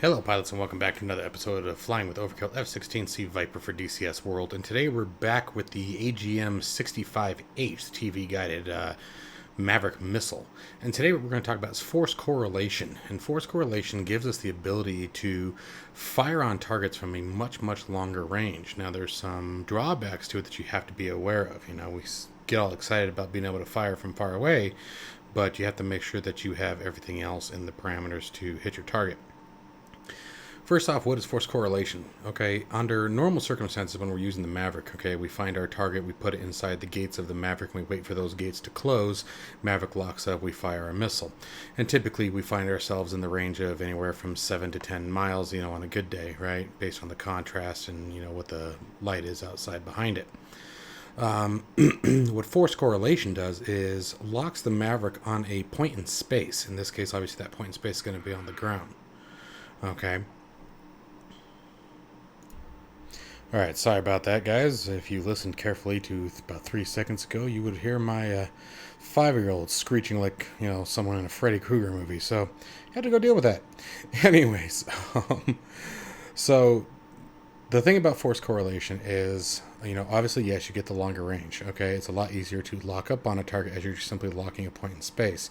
Hello pilots and welcome back to another episode of Flying with OverKill F-16C Viper for DCS World, and today we're back with the AGM-65H TV guided Maverick missile. And today what we're going to talk about is force correlation, and force correlation gives us the ability to fire on targets from a much longer range. Now there's some drawbacks to it that you have to be aware of. You know, we get all excited about being able to fire from far away, but you have to make sure that you have everything else in the parameters to hit your target. First off, what is force correlation? Okay, under normal circumstances when we're using the Maverick, okay, we find our target, we put it inside the gates of the Maverick, and we wait for those gates to close. Maverick locks up, we fire a missile. And typically we find ourselves in the range of anywhere from 7 to 10 miles, you know, on a good day, right? Based on the contrast and, you know, what the light is outside behind it. What force correlation does is locks the Maverick on a point in space. In this case, obviously that point in space is going to be on the ground. Okay. Alright, sorry about that, guys. If you listened carefully to about 3 seconds ago, you would hear my 5-year-old screeching like, you know, someone in a Freddy Krueger movie. So, I had to go deal with that. Anyways, so the thing about force correlation is, you know, obviously, yes, you get the longer range, okay? It's a lot easier to lock up on a target as you're simply locking a point in space.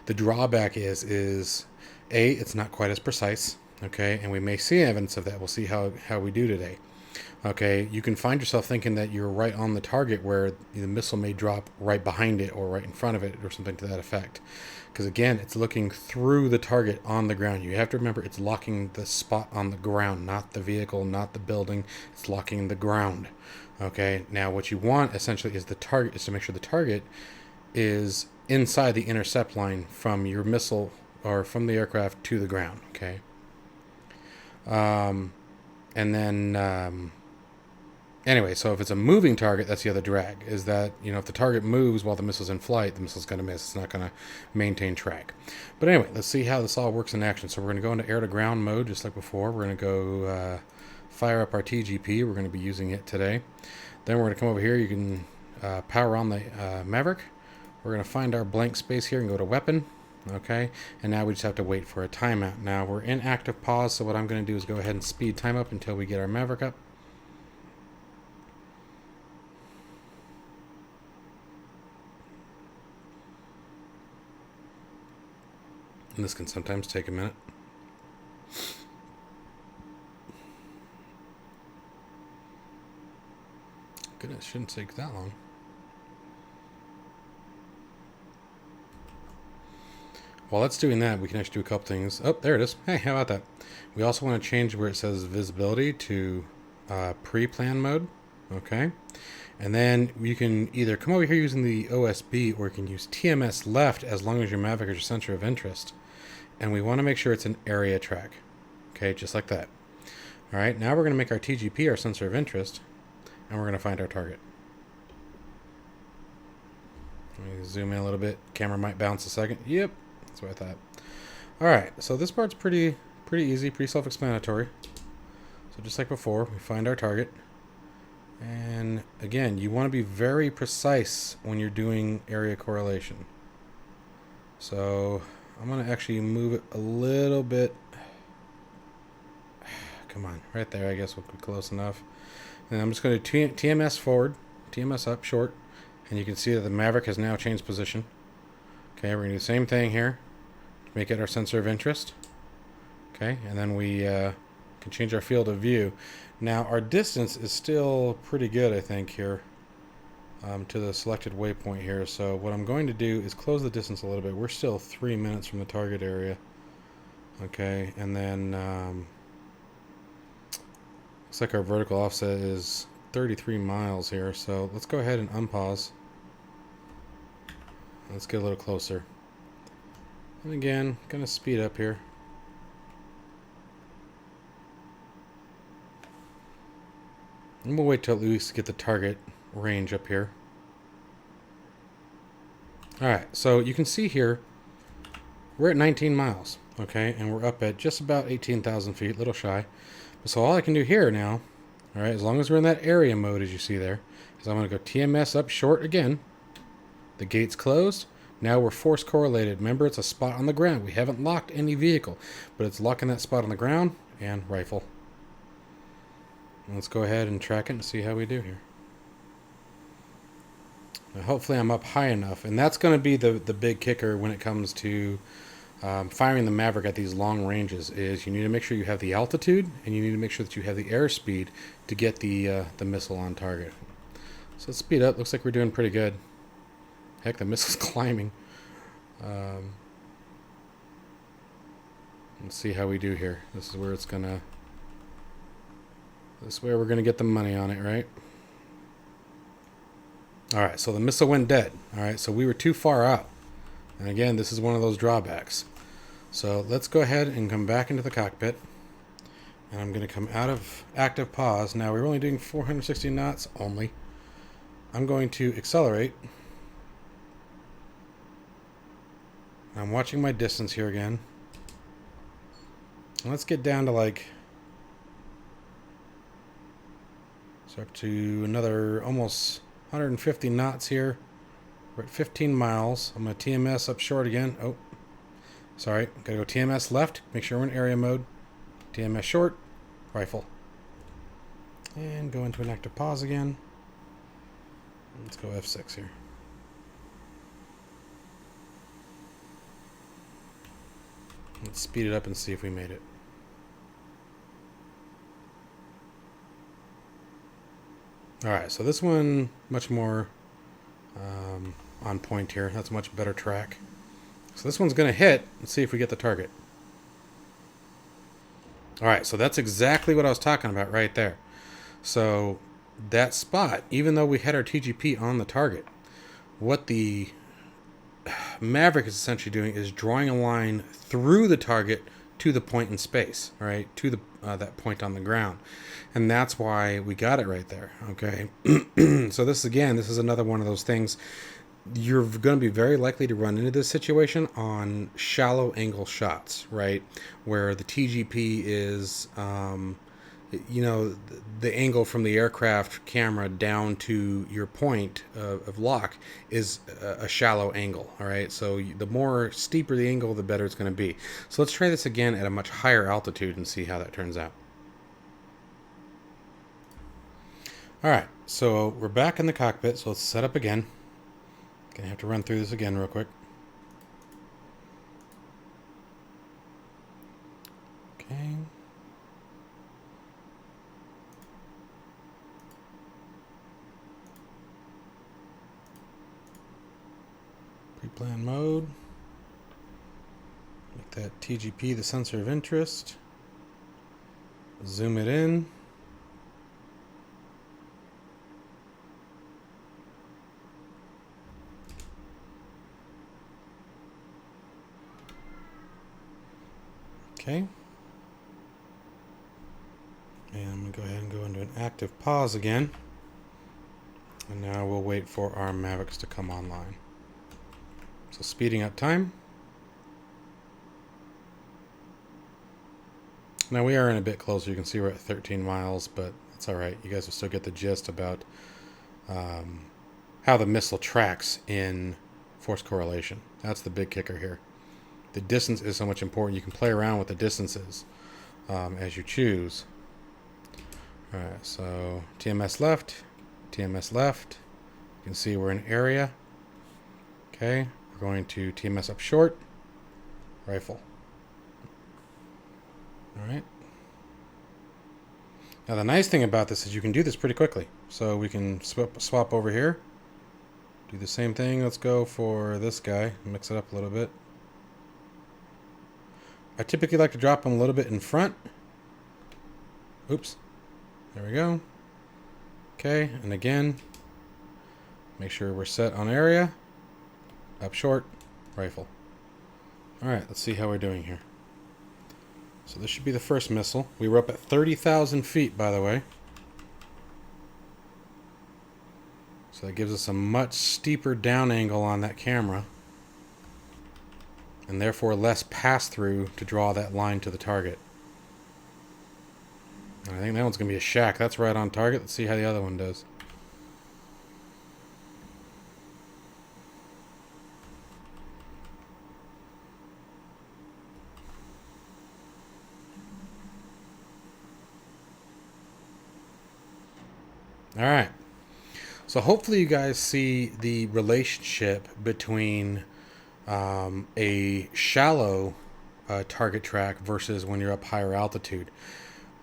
The drawback is A, it's not quite as precise, okay? And we may see evidence of that. We'll see how we do today. Okay, you can find yourself thinking that you're right on the target where the missile may drop right behind it or right in front of it or something to that effect. Because again, it's looking through the target on the ground. You have to remember it's locking the spot on the ground, not the vehicle, not the building. It's locking the ground. Okay, now what you want essentially is to make sure the target is inside the intercept line from your missile or from the aircraft to the ground. Okay. And then anyway, so if it's a moving target, that's the other drag, is that, you know, if the target moves while the missile's in flight, the missile's going to miss. It's not going to maintain track. But anyway, let's see how this all works in action. So we're going to go into air-to-ground mode, just like before. We're going to go fire up our TGP. We're going to be using it today. Then we're going to come over here. You can power on the Maverick. We're going to find our blank space here and go to Weapon. Okay, and now we just have to wait for a timeout. Now we're in active pause, so what I'm going to do is go ahead and speed time up until we get our Maverick up. And this can sometimes take a minute. Goodness, shouldn't take that long. While that's doing that, we can actually do a couple things. Oh, there it is. Hey, how about that? We also want to change where it says visibility to pre-plan mode. Okay. And then you can either come over here using the OSB, or you can use TMS left as long as your Maverick is your center of interest. And we want to make sure it's an area track. Okay, just like that. All right, now we're going to make our TGP our sensor of interest, and we're going to find our target. Let me zoom in a little bit. Camera might bounce a second. Yep. That's what I thought. Alright, so this part's pretty easy, pretty self-explanatory. So just like before, we find our target. And again, you want to be very precise when you're doing area correlation. So I'm going to actually move it a little bit. Come on, right there, I guess we'll be close enough. And I'm just going to TMS forward, TMS up, short. And you can see that the Maverick has now changed position. Okay, we're going to do the same thing here. Make it our sensor of interest. Okay, and then we can change our field of view. Now, our distance is still pretty good, I think, here to the selected waypoint here. So what I'm going to do is close the distance a little bit. We're still 3 minutes from the target area. Okay, and then looks like our vertical offset is 33 miles here. So let's go ahead and unpause. Let's get a little closer. And again, gonna speed up here. And we'll wait till at least get the target range up here. Alright, so you can see here, we're at 19 miles, okay? And we're up at just about 18,000 feet, a little shy. So all I can do here now, alright, as long as we're in that area mode, as you see there, is I'm gonna go TMS up short again. The gate's closed. Now we're force correlated. Remember, it's a spot on the ground. We haven't locked any vehicle, but it's locking that spot on the ground, and rifle. Let's go ahead and track it and see how we do here. Now, hopefully I'm up high enough, and that's going to be the big kicker when it comes to firing the Maverick at these long ranges. Is you need to make sure you have the altitude, and you need to make sure that you have the airspeed to get the missile on target. So let's speed up. Looks like we're doing pretty good. Heck, the missile's climbing. Let's see how we do here. This is where it's gonna. This is where we're gonna get the money on it, right? All right. So the missile went dead. All right. So we were too far out. And again, this is one of those drawbacks. So let's go ahead and come back into the cockpit. And I'm going to come out of active pause. Now we're only doing 460 knots only. I'm going to accelerate. I'm watching my distance here again. Let's get down to like... So up to another almost 150 knots here. We're at 15 miles. I'm going to TMS up short again. Oh, sorry. Got to go TMS left. Make sure we're in area mode. TMS short. Rifle. And go into an active pause again. Let's go F6 here. Let's speed it up and see if we made it. Alright, so this one much more on point here. That's a much better track. So this one's going to hit. Let's see if we get the target. Alright, so that's exactly what I was talking about right there. So that spot, even though we had our TGP on the target, what the Maverick is essentially doing is drawing a line through the target to the point in space, right? To the that point on the ground. And that's why we got it right there, okay? So this is another one of those things. You're going to be very likely to run into this situation on shallow angle shots, right? Where the TGP is, you know, the angle from the aircraft camera down to your point of lock is a shallow angle, all right? So the more steeper the angle, the better it's going to be. So let's try this again at a much higher altitude and see how that turns out. All right, so we're back in the cockpit, so let's set up again. Gonna have to run through this again real quick. Okay. Pre-plan mode. Make that TGP the sensor of interest. Zoom it in. Okay. And I'm going to go ahead and go into an active pause again. And now we'll wait for our Mavericks to come online. So speeding up time. Now we are in a bit closer. You can see we're at 13 miles, but that's all right. You guys will still get the gist about how the missile tracks in force correlation. That's the big kicker here. The distance is so much important. You can play around with the distances as you choose. All right, so TMS left, TMS left. You can see we're in area. Okay, we're going to TMS up short, rifle. All right. Now the nice thing about this is you can do this pretty quickly. So we can swap over here. Do the same thing. Let's go for this guy. Mix it up a little bit. I typically like to drop them a little bit in front. Oops. There we go. Okay, and again, make sure we're set on area. Up short, rifle. Alright, let's see how we're doing here. So this should be the first missile. We were up at 30,000 feet, by the way. So that gives us a much steeper down angle on that camera. And therefore less pass-through to draw that line to the target. I think that one's going to be a shack. That's right on target. Let's see how the other one does. All right. So hopefully you guys see the relationship between a shallow target track versus when you're up higher altitude.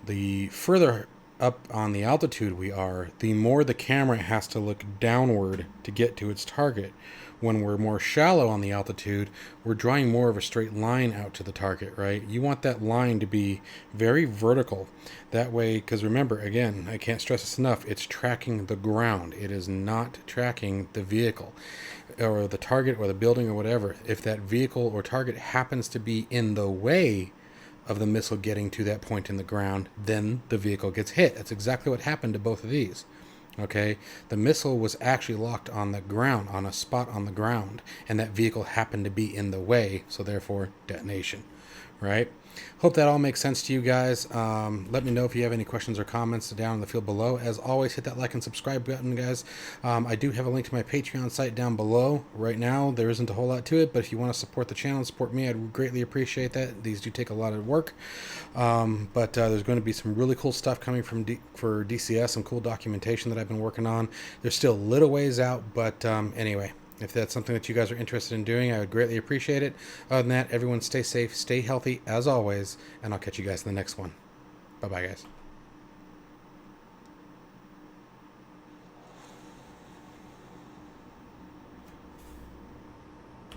The further up on the altitude we are, the more the camera has to look downward to get to its target. When we're more shallow on the altitude, we're drawing more of a straight line out to the target, right? You want that line to be very vertical. That way, because remember, again, I can't stress this enough, it's tracking the ground. It is not tracking the vehicle or the target or the building or whatever. If that vehicle or target happens to be in the way of the missile getting to that point in the ground, then the vehicle gets hit. That's exactly what happened to both of these. Okay, the missile was actually locked on the ground, on a spot on the ground, and that vehicle happened to be in the way, so therefore detonation, right? Hope that all makes sense to you guys. Let me know if you have any questions or comments down in the field below. As always, hit that like and subscribe button, guys. I do have a link to my Patreon site down below. Right now, there isn't a whole lot to it, but if you want to support the channel and support me, I'd greatly appreciate that. These do take a lot of work, but there's going to be some really cool stuff coming from for DCS, some cool documentation that I've been working on. There's still a little ways out, but anyway. If that's something that you guys are interested in doing, I would greatly appreciate it. Other than that, everyone stay safe, stay healthy as always, and I'll catch you guys in the next one. Bye-bye, guys.